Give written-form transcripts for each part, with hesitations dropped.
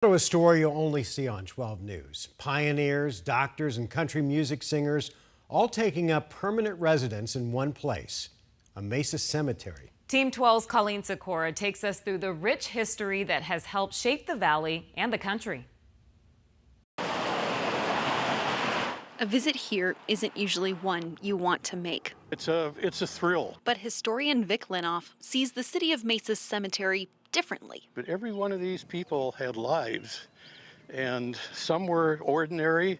A story you'll only see on 12 News. Pioneers, doctors, and country music singers all taking up permanent residence in one place, a Mesa Cemetery. Team 12's Colleen Sikora takes us through the rich history that has helped shape the valley and the country. A visit here isn't usually one you want to make. It's a thrill. But historian Vic Linoff sees the city of Mesa Cemetery differently. But every one of these people had lives, and some were ordinary,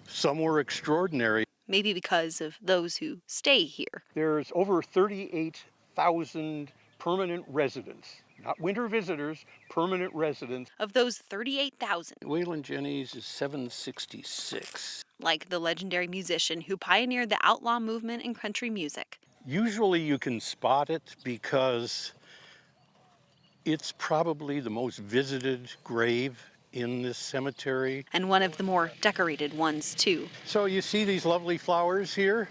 some were extraordinary. Maybe because of those who stay here. There's over 38,000 permanent residents, not winter visitors, permanent residents. Of those 38,000, Waylon Jennings is 766. like the legendary musician who pioneered the outlaw movement in country music. Usually you can spot it because it's probably the most visited grave in this cemetery. And one of the more decorated ones, too. So you see these lovely flowers here?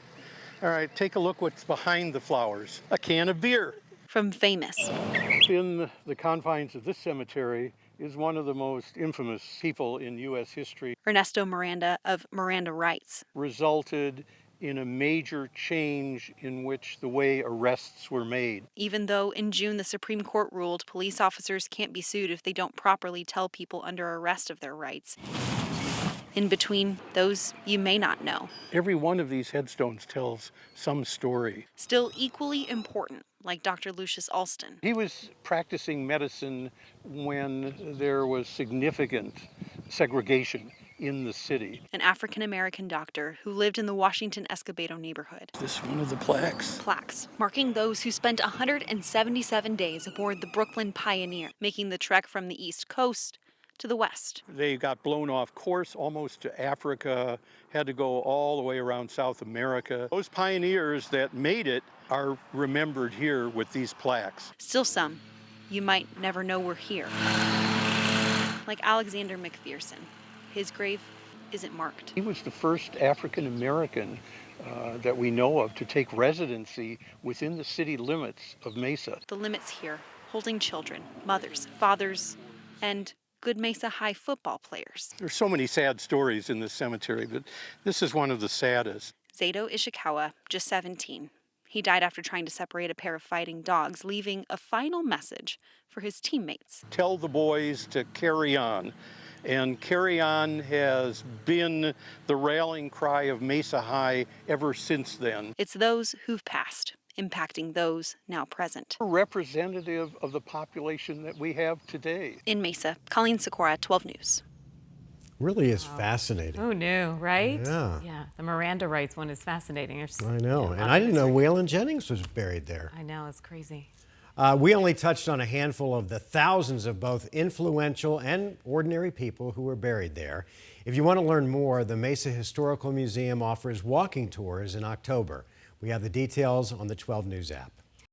All right, take a look what's behind the flowers. A can of beer. From Famous. In the confines of this cemetery is one of the most infamous people in U.S. history. Ernesto Miranda of Miranda Rights. Resulted in a major change in which the way arrests were made. Even though in June the Supreme Court ruled police officers can't be sued if they don't properly tell people under arrest of their rights. In between, those you may not know. Every one of these headstones tells some story. Still equally important, like Dr. Lucius Alston. He was practicing medicine when there was significant segregation in the city. An African-American doctor who lived in the Washington Escobedo neighborhood. Is this one of the plaques? Plaques marking those who spent 177 days aboard the Brooklyn Pioneer, making the trek from the East Coast to the West. They got blown off course almost to Africa, had to go all the way around South America. Those pioneers that made it are remembered here with these plaques. Still some you might never know were here. Like Alexander McPherson. His grave isn't marked. He was the first African American that we know of to take residency within the city limits of Mesa. The limits here, holding children, mothers, fathers, and good Mesa High football players. There's so many sad stories in this cemetery, but this is one of the saddest. Zato Ishikawa, just 17. He died after trying to separate a pair of fighting dogs, leaving a final message for his teammates. Tell the boys to carry on. And carry on has been the rallying cry of Mesa High ever since then. It's those who've passed, impacting those now present. Representative of the population that we have today. In Mesa, Colleen Sikora, 12 News. Really is fascinating. Who knew, right? Yeah. Yeah, the Miranda Rights one is fascinating. I know, and I didn't know Waylon Jennings was buried there. I know, it's crazy. We only touched on a handful of the thousands of both influential and ordinary people who were buried there. If you want to learn more, the Mesa Historical Museum offers walking tours in October. We have the details on the 12 News app.